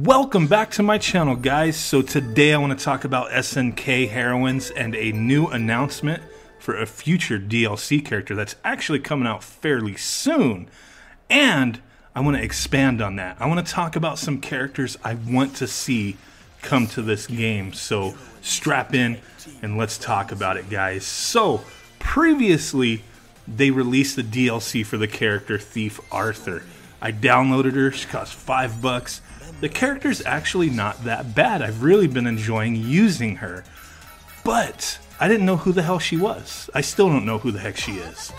Welcome back to my channel, guys. So today I want to talk about SNK Heroines and a new announcement for a future DLC character that's actually coming out fairly soon. And I want to expand on that. I want to talk about some characters I want to see come to this game. So strap in and let's talk about it, guys. So previously they released the DLC for the character Thief Arthur. I downloaded her. She cost $5. The character's actually not that bad. I've really been enjoying using her. But I didn't know who the hell she was. I still don't know who the heck she is.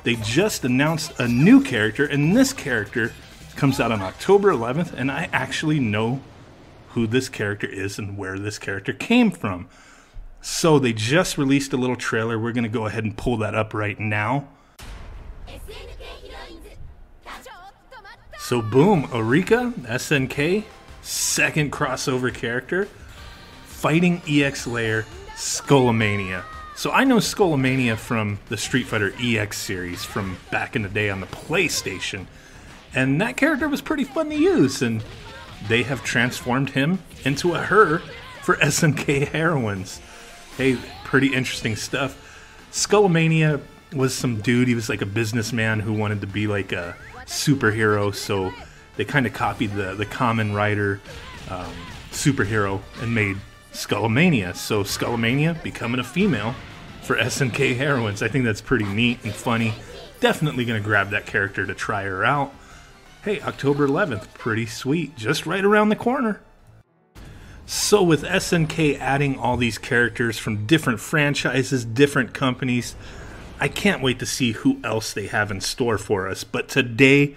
They just announced a new character, and this character comes out on October 11th, and I actually know who this character is and where this character came from. So they just released a little trailer. We're going to go ahead and pull that up right now. So boom, Eureka, SNK, second crossover character, fighting EX layer, Skullomania. So I know Skullomania from the Street Fighter EX series from back in the day on the PlayStation. And that character was pretty fun to use, and they have transformed him into a her for SNK Heroines. Hey, pretty interesting stuff. Skullomania was some dude, he was like a businessman who wanted to be like a superhero, so they kind of copied the Kamen Rider superhero and made Skullomania. So Skullomania becoming a female for SNK Heroines. I think that's pretty neat and funny. Definitely going to grab that character to try her out. Hey, October 11th, pretty sweet, just right around the corner. So with SNK adding all these characters from different franchises, different companies, I can't wait to see who else they have in store for us. But today,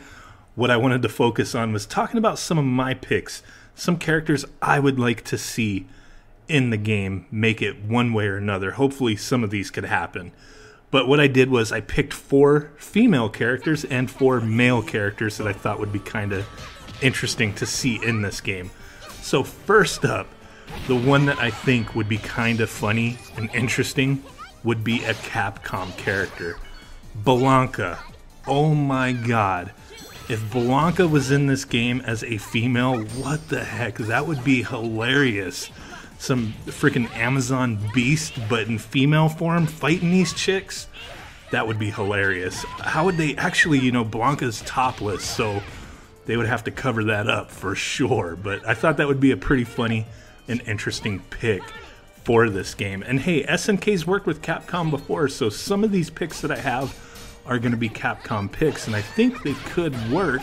what I wanted to focus on was talking about some of my picks, some characters I would like to see in the game make it one way or another. Hopefully some of these could happen. But what I did was I picked 4 female characters and 4 male characters that I thought would be kind of interesting to see in this game. So first up, the one that I think would be kind of funny and interesting would be a Capcom character. Bellanca. Oh my god. If Bellanca was in this game as a female, what the heck? That would be hilarious. Some freaking Amazon beast, but in female form, fighting these chicks? That would be hilarious. How would they actually, you know, Blanca's topless, so they would have to cover that up for sure. But I thought that would be a pretty funny and interesting pick for this game. And hey, SNK's worked with Capcom before, so some of these picks that I have are going to be Capcom picks, and I think they could work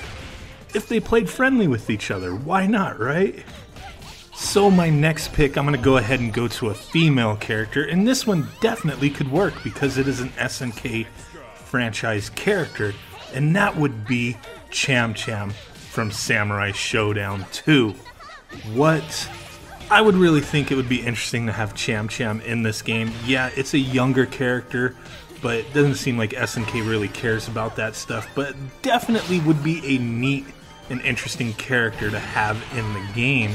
if they played friendly with each other. Why not, right? So my next pick, I'm going to go ahead and go to a female character, and this one definitely could work because it is an SNK franchise character, and that would be Cham Cham from Samurai Shodown 2. What? I would really think it would be interesting to have Cham Cham in this game. Yeah, it's a younger character, but it doesn't seem like SNK really cares about that stuff. But definitely would be a neat and interesting character to have in the game.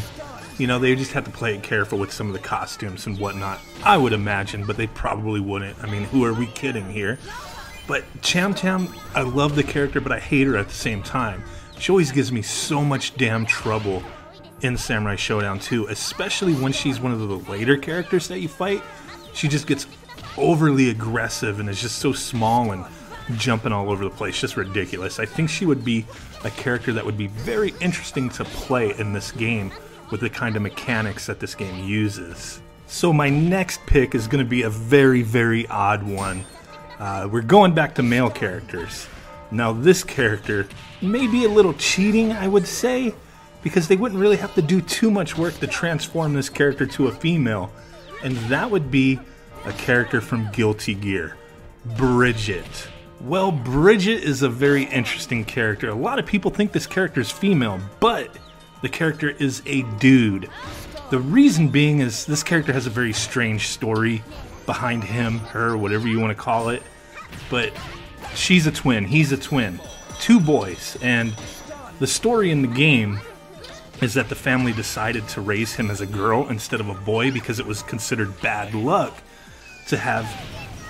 You know, they just have to play it careful with some of the costumes and whatnot, I would imagine, but they probably wouldn't. I mean, who are we kidding here? But Cham Cham, I love the character, but I hate her at the same time. She always gives me so much damn trouble in Samurai Shodown 2, especially when she's one of the later characters that you fight. She just gets overly aggressive and is just so small and jumping all over the place, just ridiculous. I think she would be a character that would be very interesting to play in this game with the kind of mechanics that this game uses. So my next pick is going to be a very, very odd one. We're going back to male characters. Now this character may be a little cheating, I would say, because they wouldn't really have to do too much work to transform this character to a female. And that would be a character from Guilty Gear, Bridget. Well, Bridget is a very interesting character. A lot of people think this character is female, but the character is a dude. The reason being is this character has a very strange story behind him, her, whatever you want to call it. But she's a twin, he's a twin. 2 boys, and the story in the game is that the family decided to raise him as a girl instead of a boy because it was considered bad luck to have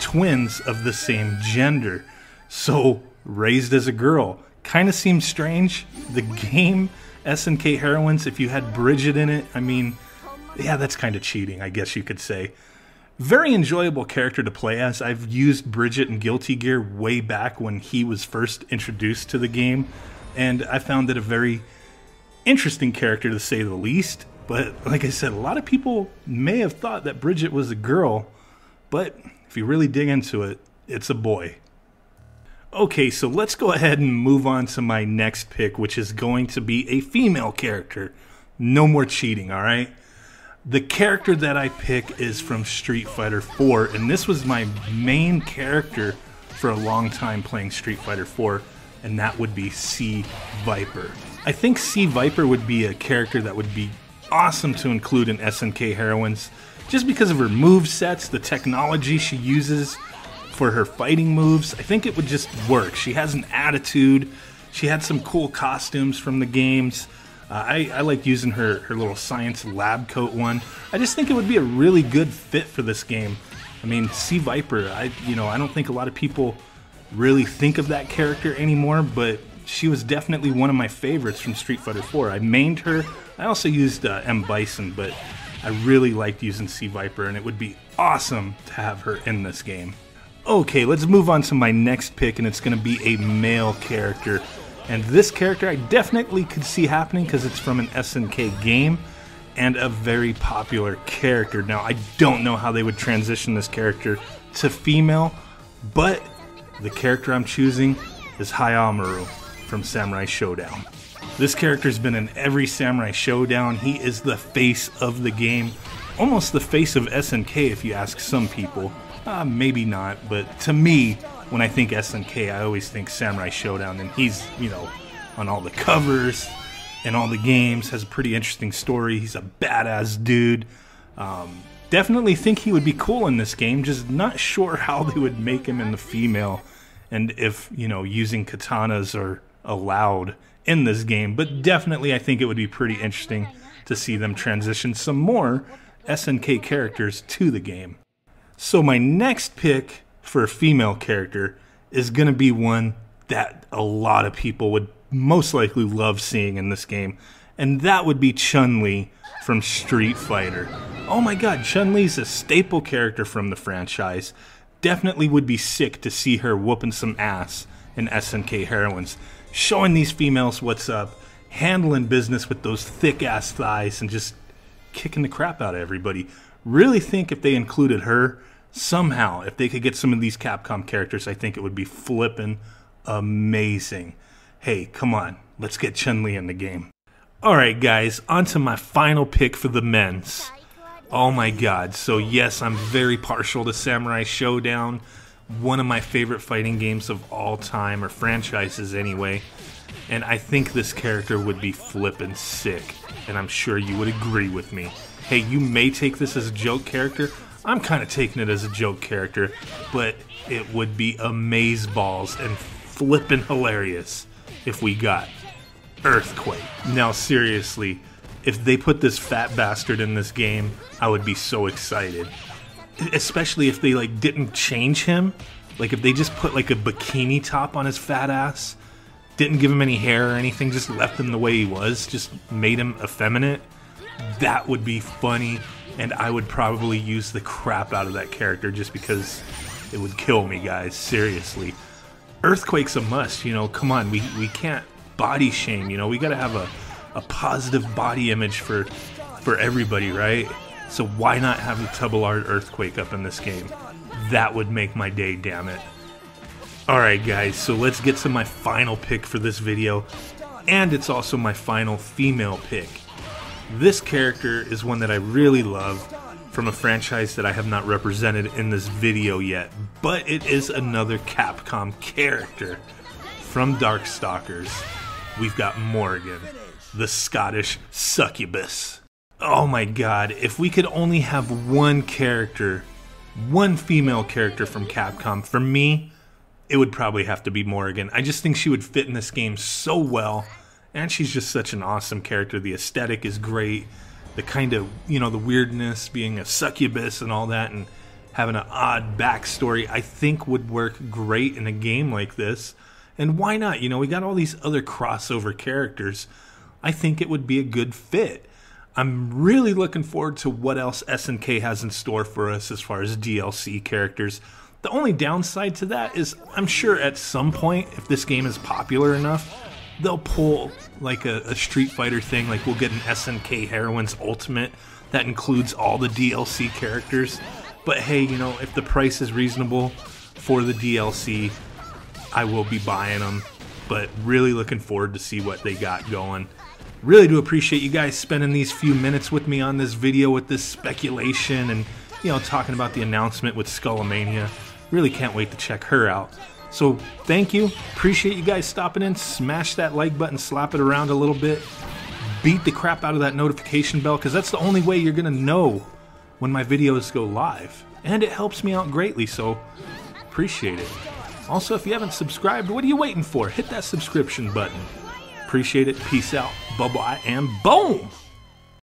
twins of the same gender. So, raised as a girl. Kind of seems strange. The game SNK Heroines, if you had Bridget in it, I mean, yeah, that's kind of cheating, I guess you could say. Very enjoyable character to play as. I've used Bridget in Guilty Gear way back when he was first introduced to the game, and I found it a very interesting character to say the least. But like I said, a lot of people may have thought that Bridget was a girl, but if you really dig into it, it's a boy. Okay, so let's go ahead and move on to my next pick, which is going to be a female character. No more cheating, alright? The character that I pick is from Street Fighter 4, and this was my main character for a long time playing Street Fighter 4, and that would be C. Viper. I think C. Viper would be a character that would be awesome to include in SNK Heroines, just because of her move sets, the technology she uses for her fighting moves. I think it would just work. She has an attitude. She had some cool costumes from the games. I like using her little science lab coat one. I just think it would be a really good fit for this game. I mean, C. Viper, I don't think a lot of people really think of that character anymore, but she was definitely one of my favorites from Street Fighter 4. I mained her. I also used M. Bison, but I really liked using C. Viper, and it would be awesome to have her in this game. Okay, let's move on to my next pick, and it's going to be a male character. And this character I definitely could see happening because it's from an SNK game and a very popular character. Now, I don't know how they would transition this character to female, but the character I'm choosing is Hayamaru from Samurai Shodown. This character's been in every Samurai Shodown. He is the face of the game, almost the face of SNK if you ask some people. Maybe not, but to me, when I think SNK, I always think Samurai Shodown, and he's, on all the covers and all the games, has a pretty interesting story. He's a badass dude. Definitely think he would be cool in this game, just not sure how they would make him in the female, and if, using katanas are allowed in this game, but definitely I think it would be pretty interesting to see them transition some more SNK characters to the game. So my next pick for a female character is going to be one that a lot of people would most likely love seeing in this game, and that would be Chun-Li from Street Fighter. Oh my god, Chun-Li's a staple character from the franchise. Definitely would be sick to see her whooping some ass in SNK Heroines, showing these females what's up, handling business with those thick ass thighs, and just kicking the crap out of everybody. Really think if they included her somehow, if they could get some of these Capcom characters, I think it would be flippin' amazing. Hey, come on, let's get Chun-Li in the game. Alright guys, on to my final pick for the men's. Oh my god, so yes, I'm very partial to Samurai Shodown, one of my favorite fighting games of all time, or franchises anyway, and I think this character would be flippin' sick, and I'm sure you would agree with me. Hey, you may take this as a joke character. I'm kind of taking it as a joke character, but it would be amazeballs and flippin' hilarious if we got Earthquake. Now seriously, if they put this fat bastard in this game, I would be so excited. Especially if they didn't change him. Like if they just put a bikini top on his fat ass, didn't give him any hair or anything, just left him the way he was, just made him effeminate. That would be funny, and I would probably use the crap out of that character just because it would kill me, guys. Seriously. Earthquake's a must, come on, we can't body shame, we gotta have a positive body image for everybody, right? So why not have the Double R Earthquake up in this game? That would make my day, damn it. Alright guys, so let's get to my final pick for this video, and it's also my final female pick. This character is one that I really love from a franchise that I have not represented in this video yet, but it is another Capcom character from Darkstalkers. We've got Morrigan, the Scottish Succubus. Oh my god, if we could only have one character, one female character from Capcom, for me, it would probably have to be Morrigan. I just think she would fit in this game so well. And she's just such an awesome character. The aesthetic is great. The kind of, the weirdness, being a succubus and all that, and having an odd backstory, I think would work great in a game like this. And why not? We got all these other crossover characters. I think it would be a good fit. I'm really looking forward to what else SNK has in store for us as far as DLC characters. The only downside to that is I'm sure at some point, if this game is popular enough, they'll pull like a Street Fighter thing, like we'll get an SNK Heroines Ultimate that includes all the DLC characters. But hey, you know, if the price is reasonable for the DLC, I will be buying them. But really looking forward to see what they got going. Really do appreciate you guys spending these few minutes with me on this video with this speculation and, you know, talking about the announcement with Skullomania. Really can't wait to check her out. So thank you. Appreciate you guys stopping in. Smash that like button, slap it around a little bit. Beat the crap out of that notification bell, because that's the only way you're going to know when my videos go live. And it helps me out greatly, so appreciate it. Also, if you haven't subscribed, what are you waiting for? Hit that subscription button. Appreciate it. Peace out. Bye-bye, and boom!